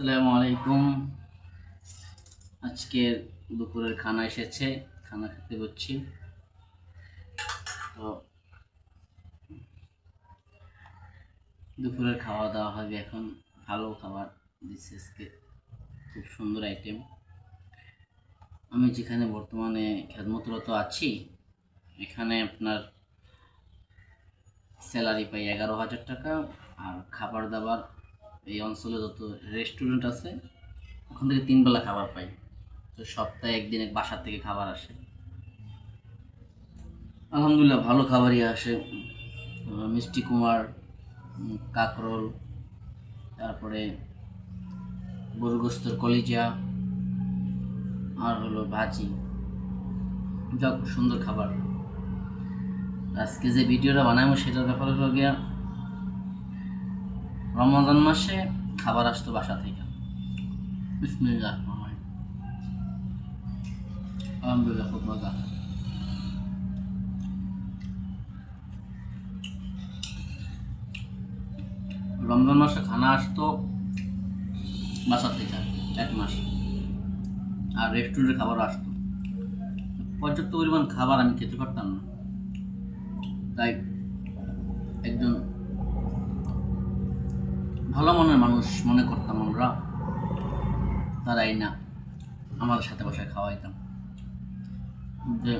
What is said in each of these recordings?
আসসালামু আলাইকুম। আজকের দুপুরের খানা এসেছে, খানা খেতে বসছি। তো দুপুরের খাওয়া দাওয়া হবে এখন। ভালো খাবার দিচ্ছে আজকে, খুব সুন্দর আইটেম। আমি যেখানে বর্তমানে খেদমতরত আছি, এখানে আপনার স্যালারি পাই 11,000 টাকা। আর খাবার দাবার এই অঞ্চলে যত রেস্টুরেন্ট আছে ওখান থেকে 3 বেলা খাবার পাই। তো সপ্তাহে একদিন বাসার থেকে খাবার আসে, আলহামদুলিল্লাহ ভালো খাবারই আসে। মিষ্টি কুমার, কাকরোল, তারপরে গরুগোস্তর কলিজা, আর হলো ভাজি। এটা খুব সুন্দর খাবার। আজকে যে ভিডিওটা বানাবো সেটার ব্যাপার হলো গিয়া, রমজান মাসে খাবার আসতো বাসা থেকে। বিসমিল্লাহ, আলহামদুলিল্লাহ খুব মজা। রমজান মাসে খানা আসতো বাসা থেকে 1 মাস, আর রেস্টুরেন্টের খাবার আসতো। পর্যাপ্ত পরিমাণ খাবার আমি খেতে পারতাম না, তাই একজন ভালো মনের মানুষ মনে করতাম আমরা, তারাই না আমাদের সাথে বসে খাওয়াইতাম। যে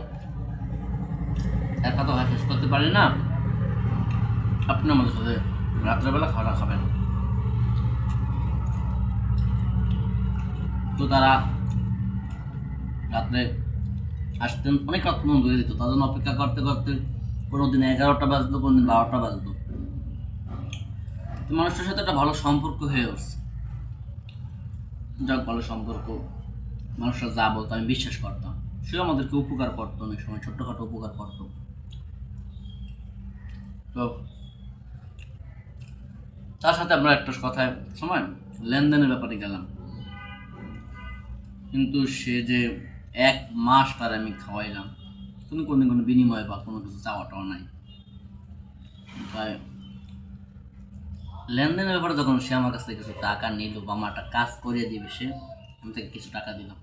একা তো শেষ করতে পারি না, আপনি আমাদের সাথে রাত্রেবেলা খাওয়া খাবেন। তো তারা রাত্রে আসতেন, অনেক রাত পর্যন্ত হয়ে যেত। তাদের অপেক্ষা করতে করতে কোনোদিন 11টা বাজতো, কোনোদিন 12টা বাজতো। তো মানুষটার সাথে একটা ভালো সম্পর্ক হয়ে উঠছে। যাক, ভালো সম্পর্ক, মানুষরা যা বলতো আমি বিশ্বাস করতাম। সে আমাদেরকে উপকার করতো, অনেক সময় ছোট্টখাটো উপকার করতো। তো তার সাথে আমরা একটা কথায় সময় লেনদেনের ব্যাপারে গেলাম, কিন্তু সে যে 1 মাস তার আমি খাওয়াইলাম, কোনো বিনিময় বা কোনো কিছু চাওয়াটাও নাই। তাই লেনদেনের ব্যাপারে যখন সে আমার কাছ থেকে কিছু টাকা নিল বা আমার একটা কাজ করিয়ে দিবে, সে আমি থেকে কিছু টাকা দিলাম,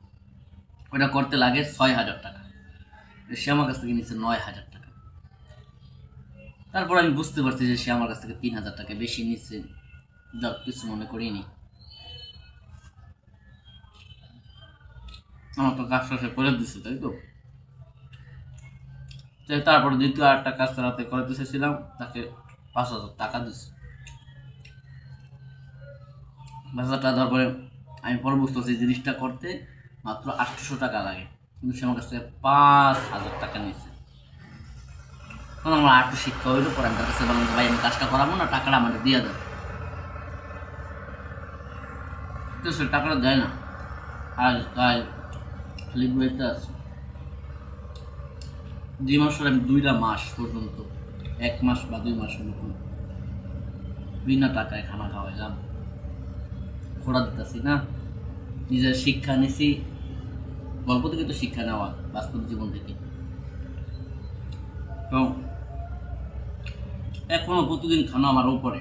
ওটা করতে লাগে 6,000 টাকা। সে আমার কাছ থেকে নিচ্ছে 9,000 টাকা। তারপর আমি বুঝতে পারছি যে সে আমার কাছ থেকে 3,000 টাকা বেশি নিচ্ছে। যাক, কিছু মনে করিনি, আমার তো কাজটা সে করে দিচ্ছে, তাই তো। তারপরে দ্বিতীয় আরেকটা কাজ রাতে করাতে চেয়েছিলাম, তাকে 5,000 টাকা দিচ্ছে। 5,000 টাকা দেওয়ার পরে আমি পরে বুঝতে পারছি জিনিসটা করতে মাত্র 800 টাকা লাগে, কিন্তু সে আমার কাছ থেকে 5,000 টাকা নিচ্ছে। তখন আমার একটু শিক্ষা হইলো, পরে আমি তার কাছে বললাম, ভাই আমি কাজটা করাবো না, টাকাটা আমাকে দিয়ে দেয়। তো সে টাকাটা দেয় না, আর তাই খালি বইতে আছে। 2 মাস পরে আমি 2টা মাস পর্যন্ত, 1 মাস বা 2 মাস মতন বিনা টাকায় খানা খাওয়াইলাম। খোড়া দিতেছি না, নিজের শিক্ষা নিছি। গল্প থেকে তো শিক্ষা নেওয়া, বাস্তব জীবন থেকে। তো এখনো প্রতিদিন খানা আমার উপরে,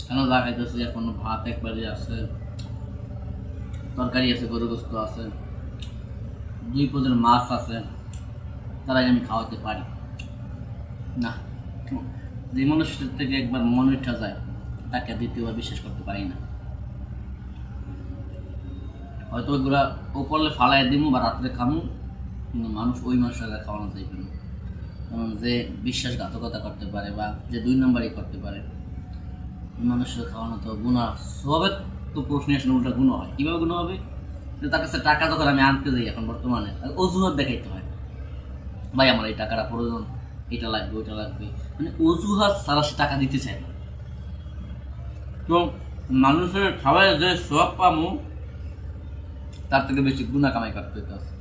খানা যা খাইতেছি এখনো ভাত একবারই আছে, তরকারি আছে, গরুগোস্ত আছে, 2 পদের মাছ আছে, তারাই আমি খাওয়াতে পারি না। যে মানুষের থেকে একবার মনে উঠা যায়, তাকে দ্বিতীয়বার বিশ্বাস করতে পারি না। হয়তো ওইগুলা উপরলে ফালাই দিমু বা রাত্রে খামু, কিন্তু ওই মানুষটাকে খাওয়ানো যাইবে না। কারণ যে বিশ্বাসঘাতকতা করতে পারে বা যে 2 নম্বরই করতে পারে, ওই মানুষের খাওয়ানো তো গুনাহ। স্বভাবের তো প্রশ্ন আসলে উল্টা গুনাহ হয়। কীভাবে গুনাহ হবে? যে তার কাছে টাকা যখন আমি আনতে যাই এখন বর্তমানে, অজুহাত দেখাইতে হয়, ভাই আমার এই টাকাটা প্রয়োজন, এটা লাগবে, ওইটা লাগবে, মানে অজুহাত ছাড়া সে টাকা দিতে চায় না। তো মানুষের খাওয়ায় যে সব পামু, তার থেকে বেশি গুণা কামাই করতে হইতে।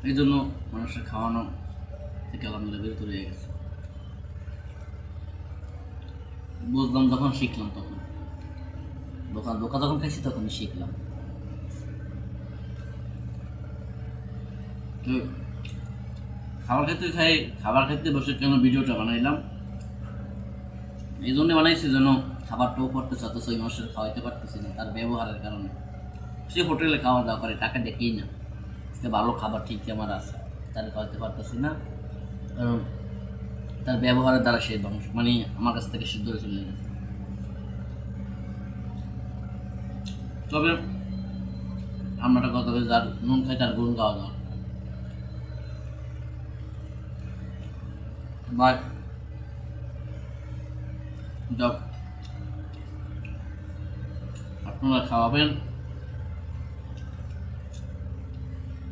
এই জন্য মানুষের খাওয়ানো থেকে আলহামদুলিল্লাহ বিরত রয়ে গেছে। বুঝলাম যখন, শিখলাম তখন, দোকা যখন খাইছি তখনই শিখলাম। খাবার খেতে বসে কেন ভিডিওটা বানাইলাম, এই জন্য বানাইছি যেন খাবারটাও করতেছে, অথচ ওই মানুষের খাওয়াইতে পারতেছি না তার ব্যবহারের কারণে। সে হোটেলে খাওয়া দাওয়া করে, টাকা দেখেই না, সে ভালো খাবার ঠিকই আমার আছে, তার খাওয়াইতে পারতেছি না, কারণ তার ব্যবহারের দ্বারা সে ধ্বংস, মানে আমার কাছ থেকে সে দূরে চলে গেছে। তবে আমরা একটা কথা বলি, যার নুন খাই তার গুণ খাওয়া দাওয়া, বাট যখন আপনারা খাওয়াবেন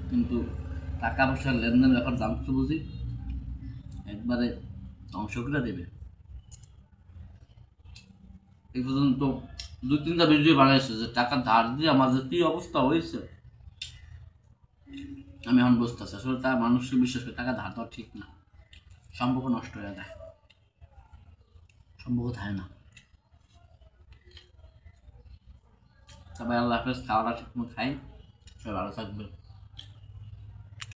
কিন্তু টাকা পয়সার লেনদেন ব্যাপার জানতে বুঝি একবারে ধ্বংস করে দেবে। এই পর্যন্ত 2-3টা ভিডিও বানাইছে যে টাকা ধার দিয়ে আমাদের কি অবস্থা হয়েছে, আমি এখন বুঝতেছি আসলে তার মানুষকে বিশ্বাস করে টাকা ধার দেওয়া ঠিক না, সম্পর্ক নষ্ট হয়ে যায়, সম্পর্ক থাকে না। সবাই আল্লাহ হাফেজ, খাওয়াটা ঠিক মতো খাই, সবাই ভালো থাকবে।